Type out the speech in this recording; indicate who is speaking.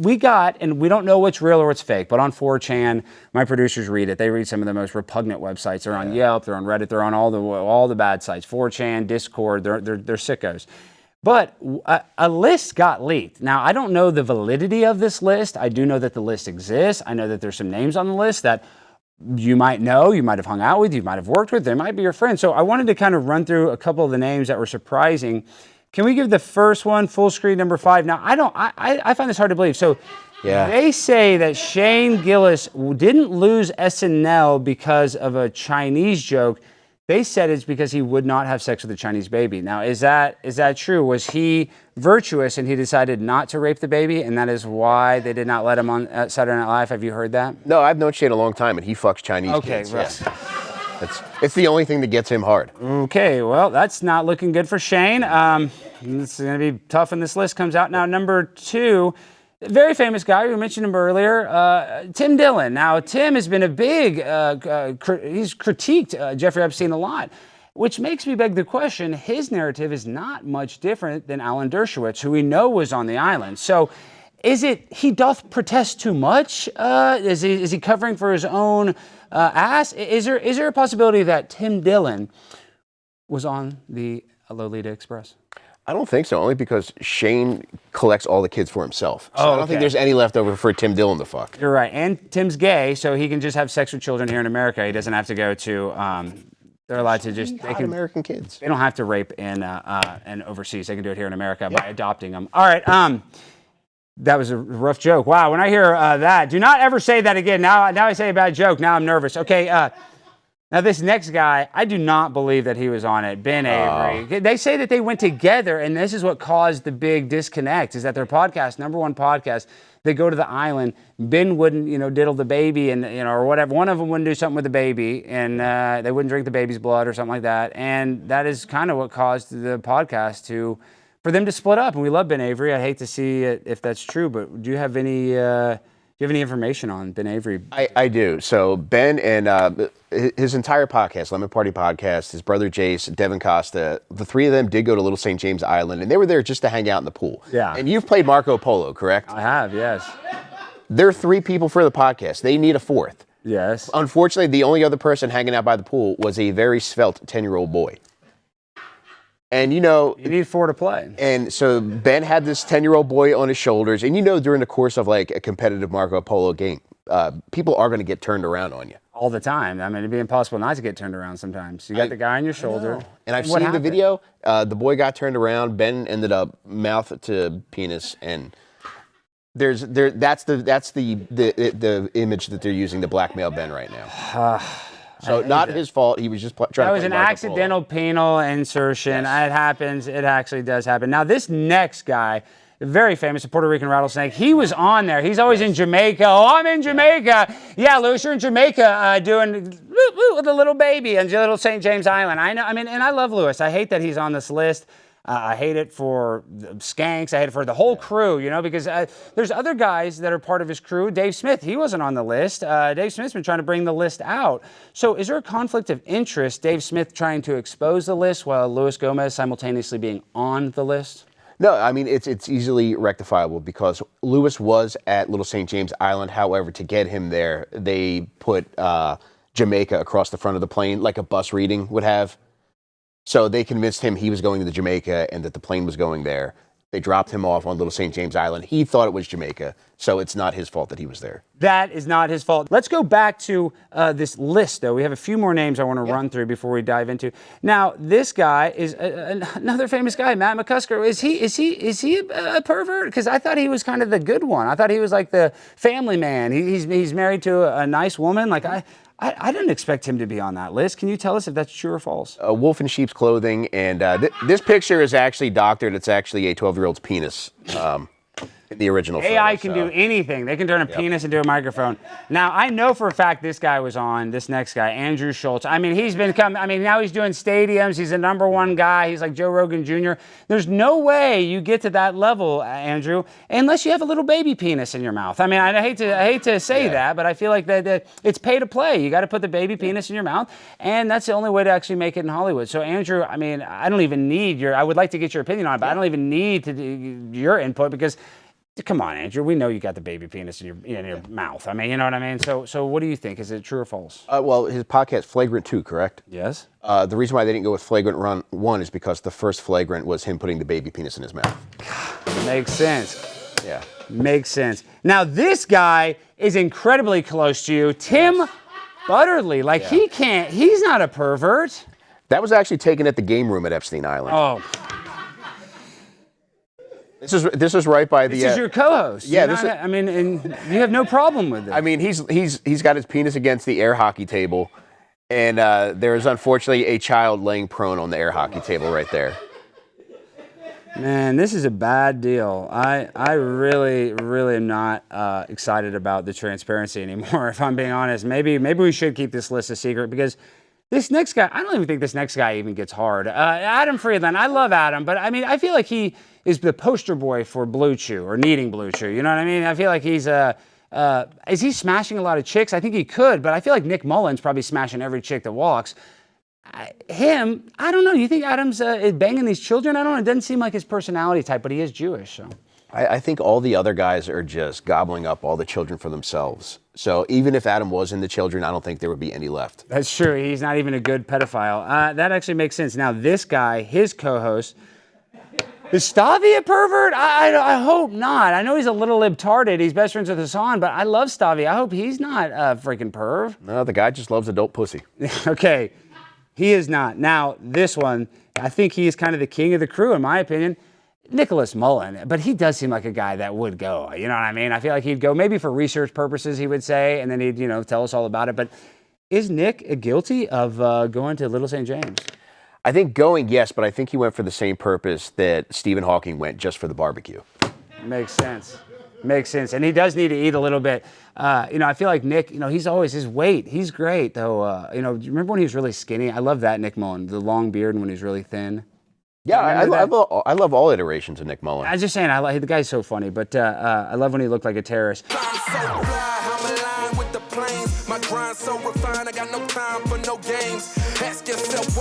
Speaker 1: we got, and we don't know what's real or what's fake, but on 4chan, my producers read it. They read some of the most repugnant websites. They're on Yelp, they're on Reddit, they're on all the bad sites. 4chan, Discord, they're sickos. But a list got leaked. Now, I don't know the validity of this list. I do know that the list exists. I know that there's some names on the list that you might know, you might have hung out with, you might have worked with, they might be your friends. So I wanted to kind of run through a couple of the names that were surprising. Can we give the first one, full screen number 5? Now, I find this hard to believe. So they say that Shane Gillis didn't lose SNL because of a Chinese joke. They said it's because he would not have sex with a Chinese baby. Now, is that true? Was he virtuous and he decided not to rape the baby, and that is why they did not let him on Saturday Night Live? Have you heard that?
Speaker 2: No, I've known Shane a long time, and he fucks Chinese kids.
Speaker 1: Okay, right.
Speaker 2: Yeah. It's the only thing that gets him hard.
Speaker 1: Okay, well, that's not looking good for Shane. It's going to be tough when this list comes out. Now, number 2, very famous guy, we mentioned him earlier, Tim Dillon. Now, Tim has been a big, he's critiqued Jeffrey Epstein a lot, which makes me beg the question, his narrative is not much different than Alan Dershowitz, who we know was on the island. So, is it he doth protest too much? Is he covering for his own ass? Is there a possibility that Tim Dillon was on the Lolita Express?
Speaker 2: I don't think so, only because Shane collects all the kids for himself. So I don't think there's any left over for Tim Dillon to fuck.
Speaker 1: You're right. And Tim's gay, so he can just have sex with children here in America. He doesn't have to go to, they're allowed to just, they can,
Speaker 2: American kids.
Speaker 1: They don't have to rape in overseas. They can do it here in America by adopting them. All right. That was a rough joke. Wow, when I hear that, do not ever say that again. Now I say a bad joke. Now I'm nervous. Okay, now this next guy, I do not believe that he was on it. Ben Avery. They say that they went together, and this is what caused the big disconnect, is that their podcast, #1 podcast, they go to the island. Ben wouldn't, diddle the baby and, or whatever. One of them wouldn't do something with the baby, and they wouldn't drink the baby's blood or something like that. And that is kind of what caused the podcast for them to split up. And we love Ben Avery. I hate to see it if that's true, but do you have any information on Ben Avery?
Speaker 2: I do. So Ben and his entire podcast, Lemon Party Podcast, his brother Jace, Devin Costa, the three of them did go to Little St. James Island, and they were there just to hang out in the pool.
Speaker 1: Yeah.
Speaker 2: And you've played Marco Polo, correct?
Speaker 1: I have, yes.
Speaker 2: There are 3 people for the podcast. They need a 4th.
Speaker 1: Yes.
Speaker 2: Unfortunately, the only other person hanging out by the pool was a very svelte 10-year-old boy. And you
Speaker 1: need 4 to play.
Speaker 2: And so Ben had this 10-year-old boy on his shoulders, and during the course of like a competitive Marco Polo game, people are going to get turned around on you
Speaker 1: all the time. I mean, it'd be impossible not to get turned around sometimes. You got the guy on your shoulder.
Speaker 2: And I've seen the video. The boy got turned around. Ben ended up mouth to penis, and that's the image that they're using to blackmail Ben right now. So not his fault. He was just trying to play
Speaker 1: That was an accidental penal insertion. Yes. It happens. It actually does happen. Now, this next guy, very famous, a Puerto Rican rattlesnake, he was on there. He's always in Jamaica. Oh, I'm in Jamaica. Yeah, Louis, you're in Jamaica doing with a little baby on Little St. James Island. I know. I mean, and I love Louis. I hate that he's on this list. I hate it for the Skanks. I hate it for the whole crew, because there's other guys that are part of his crew. Dave Smith, he wasn't on the list. Dave Smith's been trying to bring the list out. So is there a conflict of interest, Dave Smith trying to expose the list while Luis Gomez simultaneously being on the list?
Speaker 2: No, I mean, it's easily rectifiable because Lewis was at Little St. James Island. However, to get him there, they put Jamaica across the front of the plane like a bus reading would have. So they convinced him he was going to Jamaica and that the plane was going there. They dropped him off on Little St. James Island. He thought it was Jamaica, so it's not his fault that he was there.
Speaker 1: That is not his fault. Let's go back to this list, though. We have a few more names I want to run through before we dive into. Now, this guy is another famous guy, Matt McCusker. Is he a pervert? Because I thought he was kind of the good one. I thought he was like the family man. He's married to a nice woman. Like I didn't expect him to be on that list. Can you tell us if that's true or false?
Speaker 2: A wolf in sheep's clothing, and this picture is actually doctored. It's actually a 12-year-old's penis in the original photo.
Speaker 1: AI can do anything. They can turn a penis into a microphone. Now, I know for a fact this guy was on, this next guy, Andrew Schulz. I mean, now he's doing stadiums. He's a #1 guy. He's like Joe Rogan Jr. There's no way you get to that level, Andrew, unless you have a little baby penis in your mouth. I mean, I hate to say that, but I feel like that it's pay to play. You got to put the baby penis in your mouth, and that's the only way to actually make it in Hollywood. So, Andrew, I mean, I don't even need I would like to get your opinion on it, but I don't even need your input because Come on, Andrew. We know you got the baby penis in your mouth. I mean, you know what I mean? So what do you think? Is it true or false?
Speaker 2: Well, his podcast, Flagrant 2, correct?
Speaker 1: Yes.
Speaker 2: The reason why they didn't go with Flagrant 1 is because the first Flagrant was him putting the baby penis in his mouth.
Speaker 1: Makes sense.
Speaker 2: Yeah.
Speaker 1: Makes sense. Now, this guy is incredibly close to you. Tim Butterly. Like, he's not a pervert.
Speaker 2: That was actually taken at the game room at Epstein Island.
Speaker 1: Oh.
Speaker 2: This is right by the.
Speaker 1: This is your co-host.
Speaker 2: Yeah,
Speaker 1: and you have no problem with it.
Speaker 2: I mean, he's got his penis against the air hockey table, and there is unfortunately a child laying prone on the air hockey table right there.
Speaker 1: Man, this is a bad deal. I really, really am not excited about the transparency anymore, if I'm being honest. Maybe we should keep this list a secret, because this next guy, I don't even think this next guy even gets hard. Adam Friedland, I love Adam, but I mean, I feel like he is the poster boy for Blue Chew, or needing Blue Chew. You know what I mean? I feel like he's is he smashing a lot of chicks? I think he could, but I feel like Nick Mullen's probably smashing every chick that walks. I don't know. You think Adam's is banging these children? I don't know. It doesn't seem like his personality type, but he is Jewish, so.
Speaker 2: I think all the other guys are just gobbling up all the children for themselves. So even if Adam was in the children, I don't think there would be any left.
Speaker 1: That's true. He's not even a good pedophile. That actually makes sense. Now, this guy, his co-host, is Stavi a pervert? I hope not. I know he's a little libtarded. He's best friends with Hassan, but I love Stavi. I hope he's not a freaking perv.
Speaker 2: No, the guy just loves adult pussy.
Speaker 1: Okay, he is not. Now, this one, I think he is kind of the king of the crew, in my opinion. Nicholas Mullen, but he does seem like a guy that would go. You know what I mean? I feel like he'd go maybe for research purposes, he would say, and then he'd, tell us all about it. But is Nick guilty of going to Little St. James?
Speaker 2: I think going, yes, but I think he went for the same purpose that Stephen Hawking went, just for the barbecue.
Speaker 1: Makes sense. Makes sense. And he does need to eat a little bit. I feel like Nick, he's always his weight. He's great, though. Do you remember when he was really skinny? I love that Nick Mullen, the long beard and when he was really thin.
Speaker 2: Yeah, I love all iterations of Nick Mullen.
Speaker 1: I was just saying, the guy's so funny, but I love when he looked like a terrorist.
Speaker 3: I'm so fly, I'm aligned with the planes. My grind so refined, I got no time for no games. Ask yourself